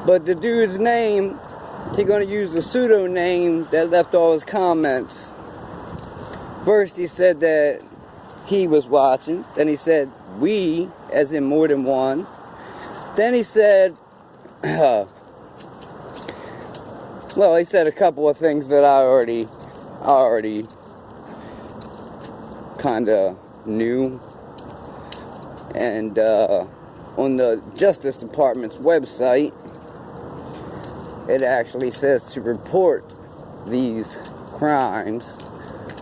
But the dude's name, he's going to use the pseudonym that left all his comments. First he said that he was watching. Then he said we, as in more than one. Then he said, well, he said a couple of things that I already kind of knew. And on the Justice Department's website, it actually says to report these crimes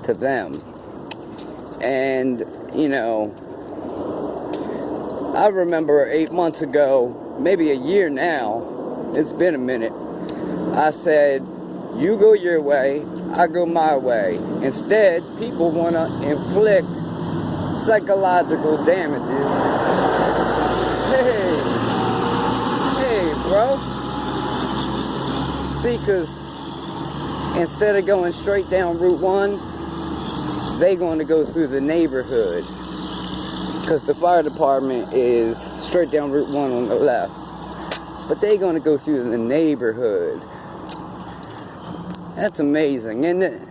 to them. And, you know, I remember 8 months ago, maybe a year now, it's been a minute, I said, you go your way, I go my way. Instead, people want to inflict psychological damages. Hey, bro. See, because instead of going straight down Route 1, they're going to go through the neighborhood. Because the fire department is straight down Route 1 on the left. But they're going to go through the neighborhood. That's amazing, isn't it?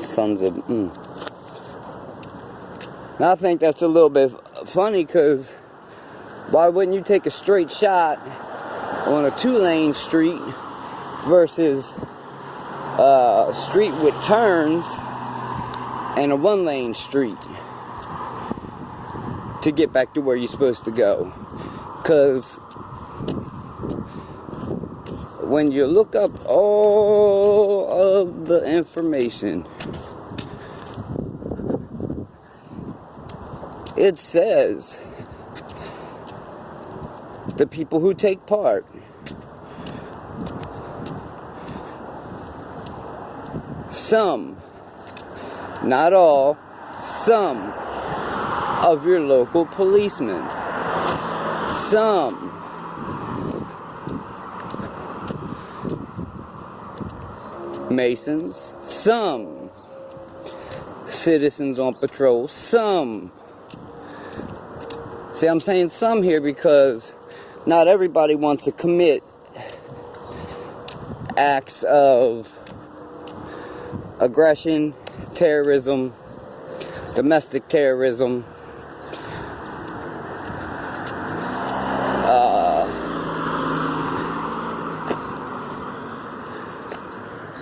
Sons of... Now, I think that's a little bit funny, because why wouldn't you take a straight shot on a 2-lane street versus a street with turns and a 1-lane street to get back to where you're supposed to go? Because when you look up all of the information, it says the people who take part, some, not all, some of your local policemen, some Masons, some citizens on patrol, some. See, I'm saying some here because not everybody wants to commit acts of aggression, terrorism, domestic terrorism,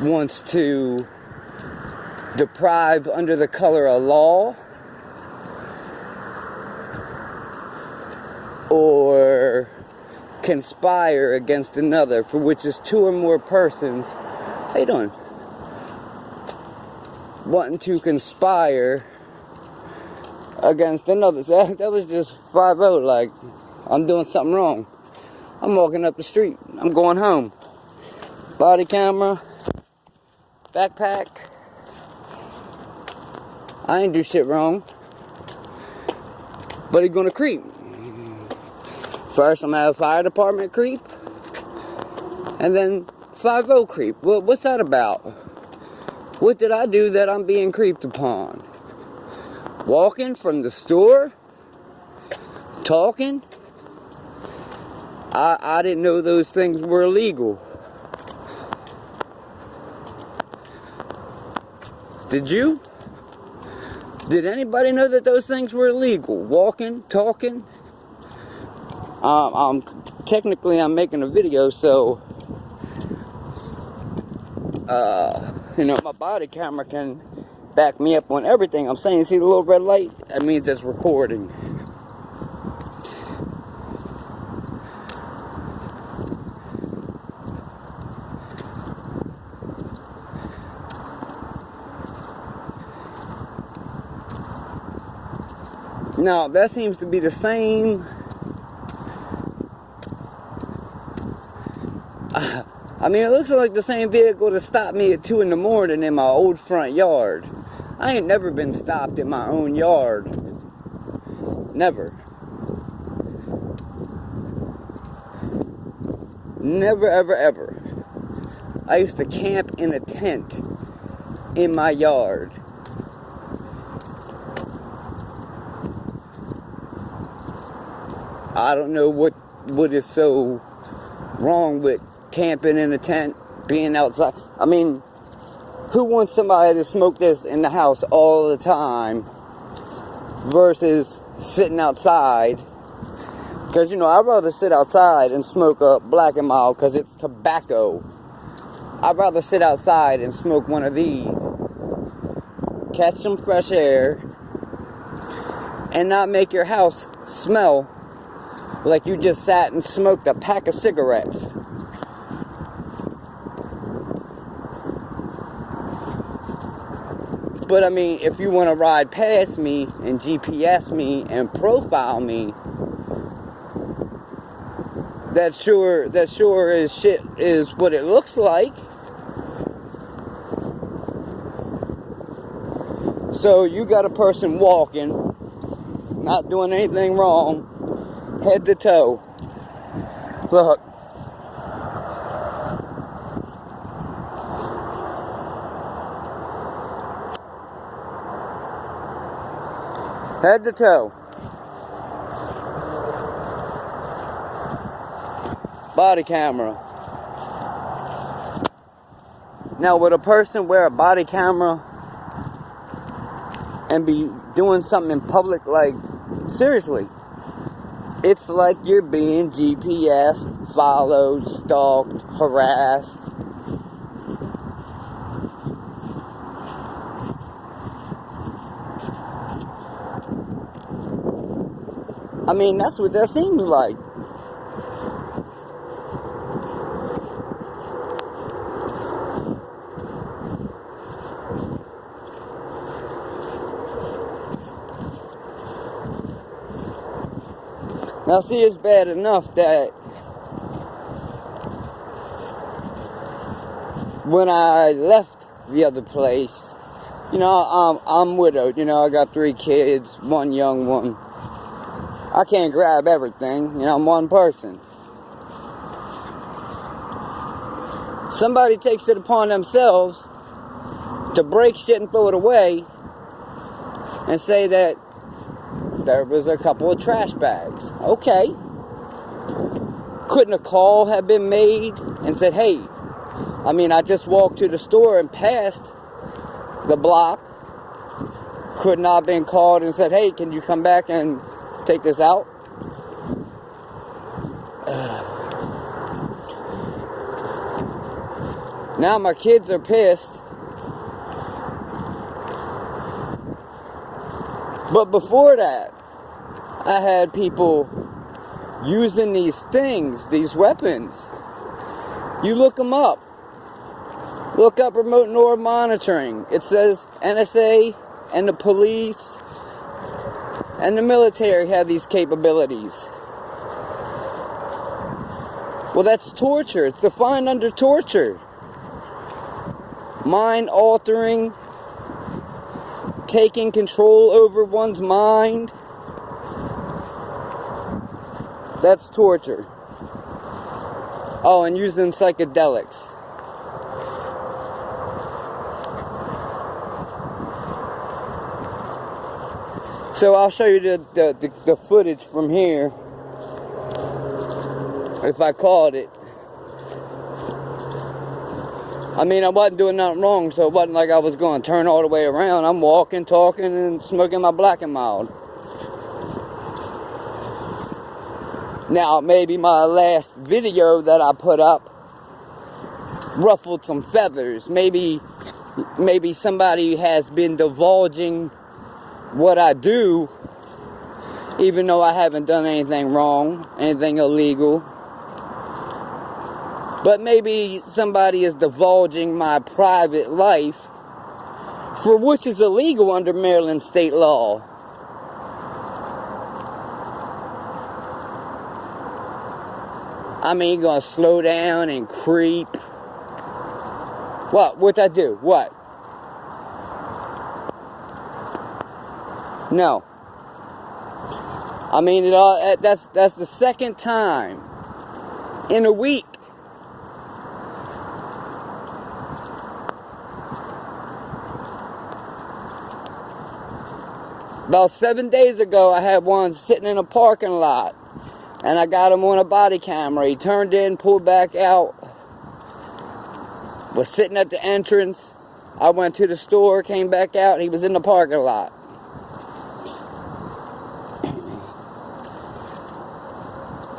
wants to deprive under the color of law, or conspire against another, for which is 2 or more persons. How you doing? Wanting to conspire against another. So that was just 5-0, like, I'm doing something wrong. I'm walking up the street. I'm going home. Body camera. Backpack. I ain't do shit wrong. But he gonna creep. First, I'm gonna have fire department creep, and then 5-0 creep. Well, what's that about? What did I do that I'm being creeped upon? Walking from the store? Talking? I didn't know those things were illegal. Did you? Did anybody know that those things were illegal? Walking, talking? Technically I'm making a video, so you know, my body camera can back me up on everything I'm saying. See the little red light? That means it's recording. Now, that seems to be the same. I mean, it looks like the same vehicle that stopped me at 2 in the morning in my old front yard. I ain't never been stopped in my own yard. Never. Never, ever, ever. I used to camp in a tent in my yard. I don't know what is so wrong with camping in a tent, being outside. I mean, who wants somebody to smoke this in the house all the time versus sitting outside? Because, I'd rather sit outside and smoke a Black and Mild because it's tobacco. I'd rather sit outside and smoke one of these, catch some fresh air, and not make your house smell like you just sat and smoked a pack of cigarettes. But I mean, if you want to ride past me and GPS me and profile me, that sure is what it looks like. So you got a person walking, not doing anything wrong, head to toe. Look. Head to toe. Body camera. Now, would a person wear a body camera and be doing something in public? Like, seriously. It's like you're being GPSed, followed, stalked, harassed. I mean, that's what that seems like. Now, see, it's bad enough that when I left the other place, I'm widowed. I got 3 kids, 1 young one. I can't grab everything. I'm one person. Somebody takes it upon themselves to break shit and throw it away and say that there was a couple of trash bags. Okay. Couldn't a call have been made and said, hey, I just walked to the store and passed the block. Could not have been called and said, hey, can you come back and take this out? Now my kids are pissed. But before that, I had people using these things, these weapons. You look them up. Look up remote neural monitoring. It says NSA and the police and the military have these capabilities. Well, that's torture. It's defined under torture. Mind altering, taking control over one's mind. That's torture. Oh, and using psychedelics. So I'll show you the footage from here, if I called it. I wasn't doing nothing wrong, so it wasn't like I was going to turn all the way around. I'm walking, talking, and smoking my Black and Mild. Now, maybe my last video that I put up ruffled some feathers. Maybe somebody has been divulging what I do, even though I haven't done anything wrong, anything illegal. But maybe somebody is divulging my private life, for which is illegal under Maryland state law. You're gonna slow down and creep. What? What'd I do? What? No. That's the second time in a week About 7 days ago, I had one sitting in a parking lot. And I got him on a body camera. He turned in, pulled back out. Was sitting at the entrance. I went to the store, came back out, and he was in the parking lot.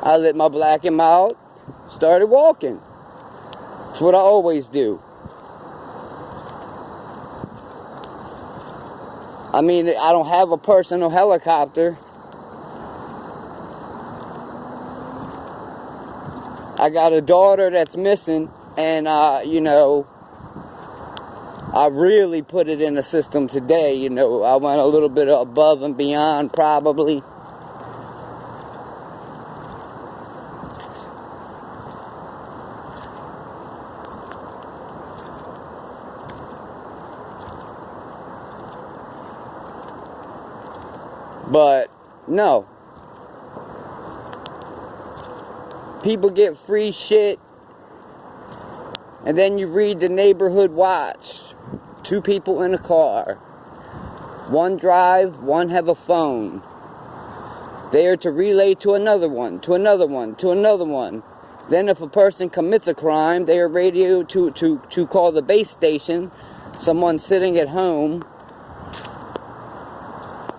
I lit my black and mild, started walking. That's what I always do. I mean, I don't have a personal helicopter. I got a daughter that's missing, and, you know, I really put it in the system today. You know, I went a little bit above and beyond, probably. But, no. People get free shit, and then you read the neighborhood watch. 2 people in a car. 1 drive, 1 have a phone. They are to relay to another one, to another one, to another one. Then if a person commits a crime, they are radioed to call the base station, someone sitting at home,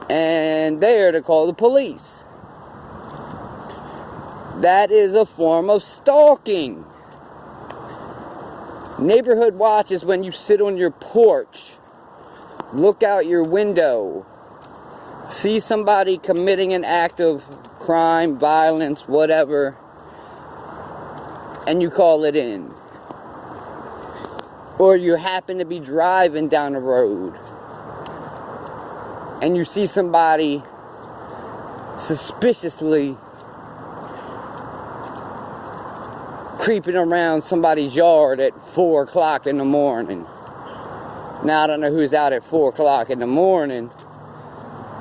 and they are to call the police. That is a form of stalking. Neighborhood watch is when you sit on your porch, look out your window, see somebody committing an act of crime, violence, whatever, and you call it in. Or you happen to be driving down the road and you see somebody suspiciously creeping around somebody's yard at 4 o'clock in the morning. Now, I don't know who's out at 4 o'clock in the morning,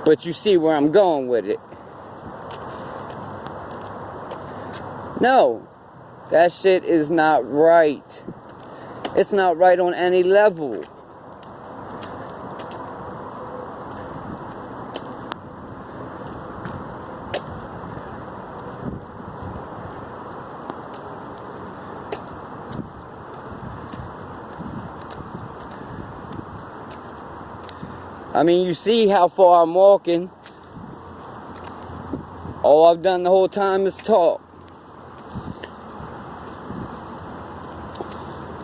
but you see where I'm going with it. No, that shit is not right. It's not right on any level. I mean, you see how far I'm walking. All I've done the whole time is talk.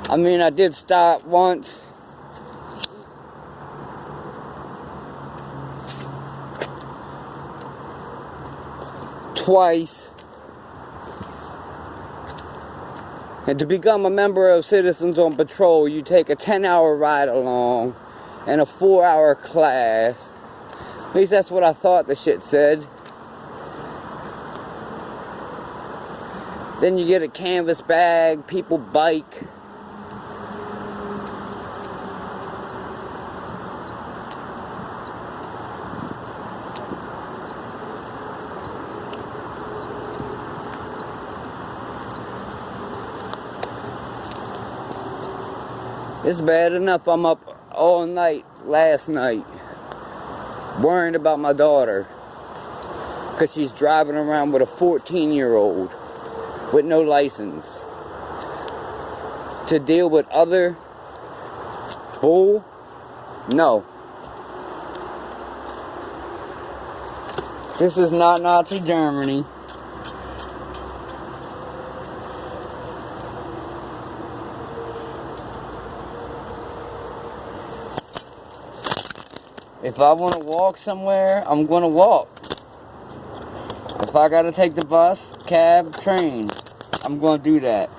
I mean, I did stop once. Twice. And to become a member of Citizens on Patrol, you take a 10-hour ride along and a 4-hour class. At least that's what I thought the shit said. Then you get a canvas bag, people bike. It's bad enough I'm up all night last night worrying about my daughter because she's driving around with a 14-year-old with no license. To deal with other bull? No. This is not Nazi Germany. If I want to walk somewhere, I'm going to walk. If I got to take the bus, cab, train, I'm going to do that.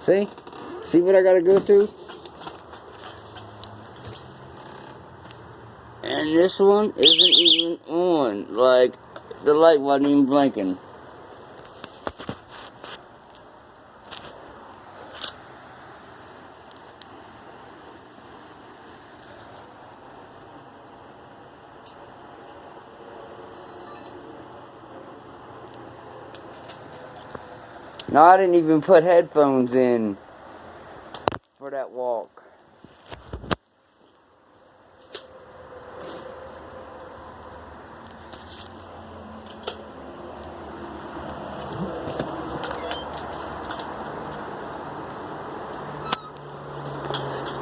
See? See what I got to go through? And this one isn't even on. Like, the light wasn't even blinking. No, I didn't even put headphones in for that walk.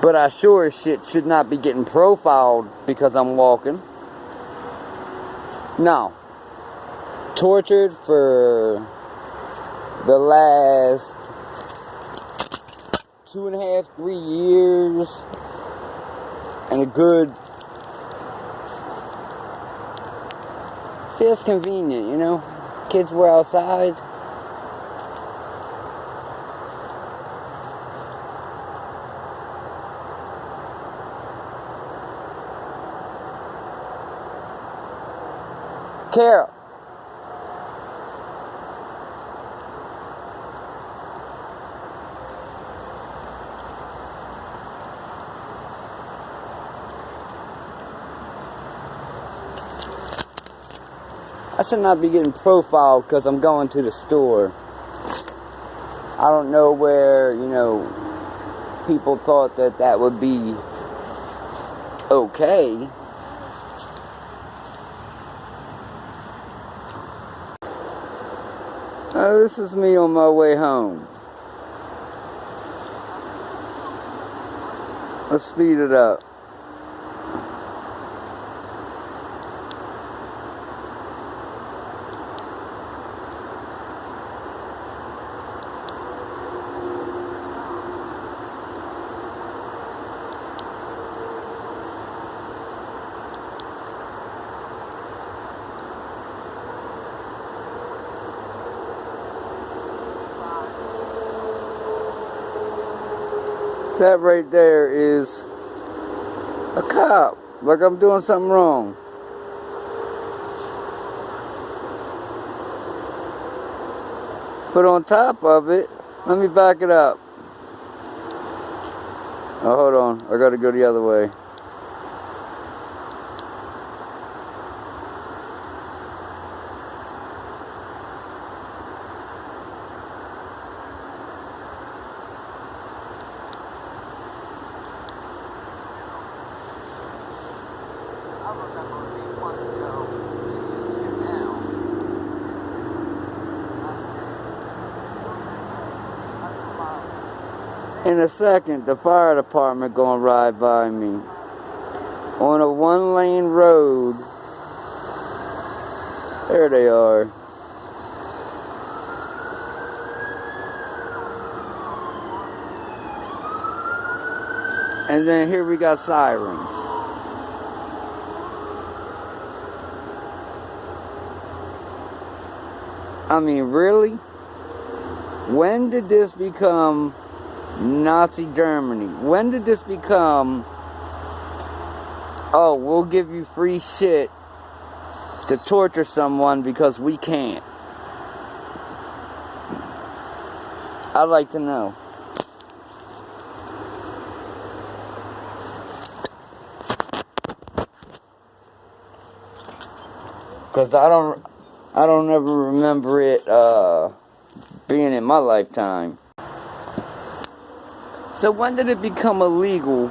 But I sure as shit should not be getting profiled because I'm walking. No. Tortured for the last 2.5, 3 years. And a good... See, it's convenient, you know? Kids were outside. Carol. I should not be getting profiled because I'm going to the store. I don't know where, you know, people thought that that would be okay. This is me on my way home. Let's speed it up. That right there is a cop, like I'm doing something wrong. But on top of it, let me back it up. Oh, hold on, I gotta go the other way. In a second, the fire department gonna ride by me on a 1-lane road. There they are. And then here we got sirens. I mean, really? When did this become Nazi Germany? When did this become, oh, we'll give you free shit to torture someone because we can't? I'd like to know. Because I don't ever remember it being in my lifetime. So when did it become illegal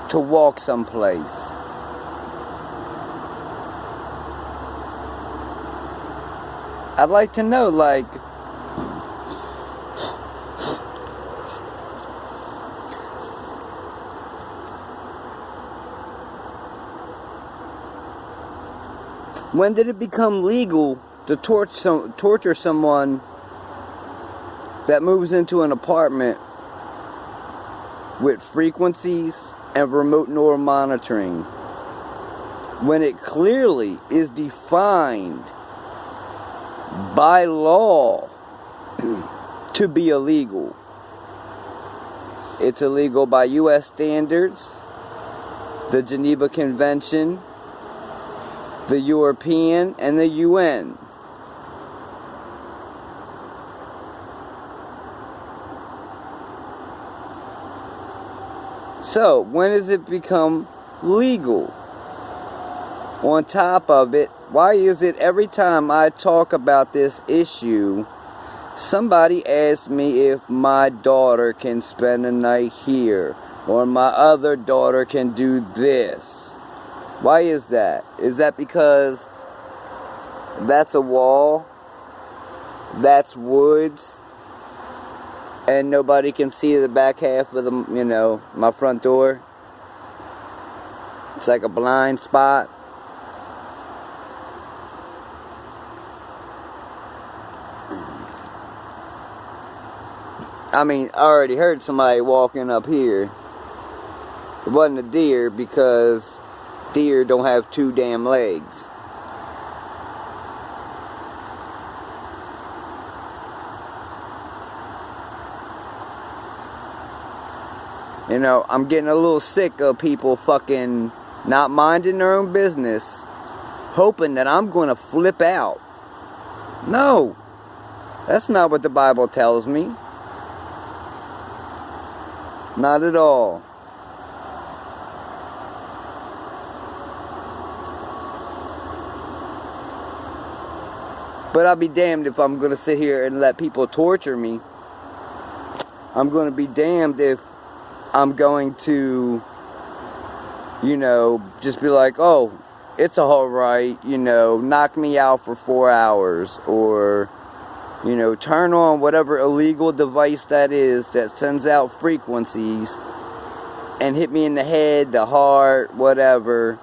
to walk someplace? I'd like to know, like, when did it become legal to torture someone that moves into an apartment with frequencies and remote neural monitoring, when it clearly is defined by law to be illegal? It's illegal by U.S. standards, the Geneva Convention, the European, and the UN. So, when does it become legal? On top of it Why is it every time I talk about this issue, somebody asks me if my daughter can spend a night here, or my other daughter can do this? Why is that? Is that because that's a wall, that's woods, and nobody can see the back half of the, my front door? It's like a blind spot. I mean, I already heard somebody walking up here. It wasn't a deer, because deer don't have 2 damn legs. I'm getting a little sick of people fucking not minding their own business, hoping that I'm going to flip out. No, that's not what the Bible tells me. Not at all. But I'll be damned if I'm going to sit here and let people torture me. I'm going to be damned if I'm going to, just be like, oh, it's alright, knock me out for 4 hours. Or, turn on whatever illegal device that is that sends out frequencies and hit me in the head, the heart, whatever.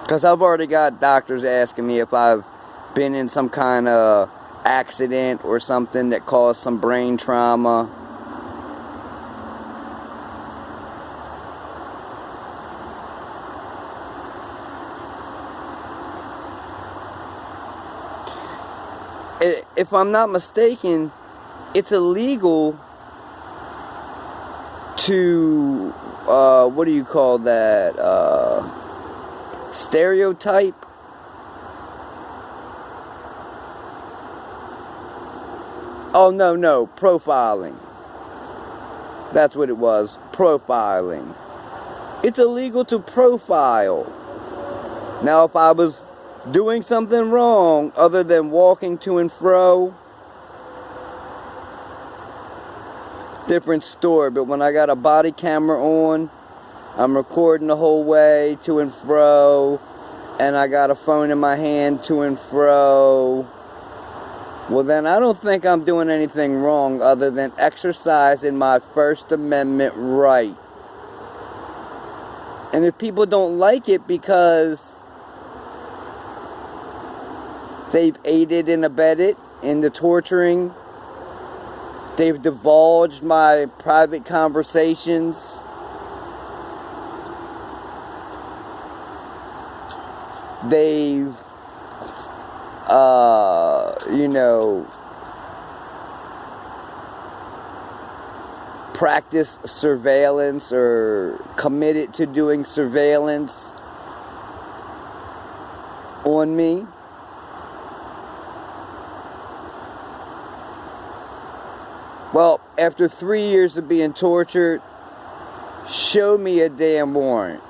Because I've already got doctors asking me if I've been in some kind of accident or something that caused some brain trauma. If I'm not mistaken, it's illegal to, what do you call that, stereotype? Oh, no, profiling. That's what it was, profiling. It's illegal to profile. Now, if I was doing something wrong other than walking to and fro, different story. But when I got a body camera on, I'm recording the whole way to and fro, and I got a phone in my hand to and fro, well then I don't think I'm doing anything wrong other than exercising my First Amendment right. And if people don't like it because they've aided and abetted in the torturing, they've divulged my private conversations, they've practiced surveillance or committed to doing surveillance on me, well, after 3 years of being tortured, show me a damn warrant.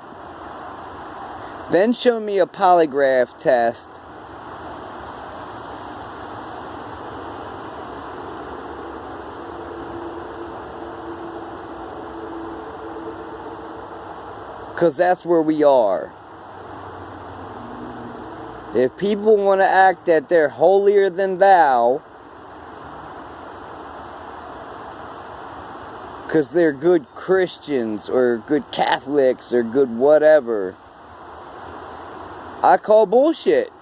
Then show me a polygraph test. Because that's where we are. If people want to act that they're holier than thou, because they're good Christians or good Catholics or good whatever, I call bullshit.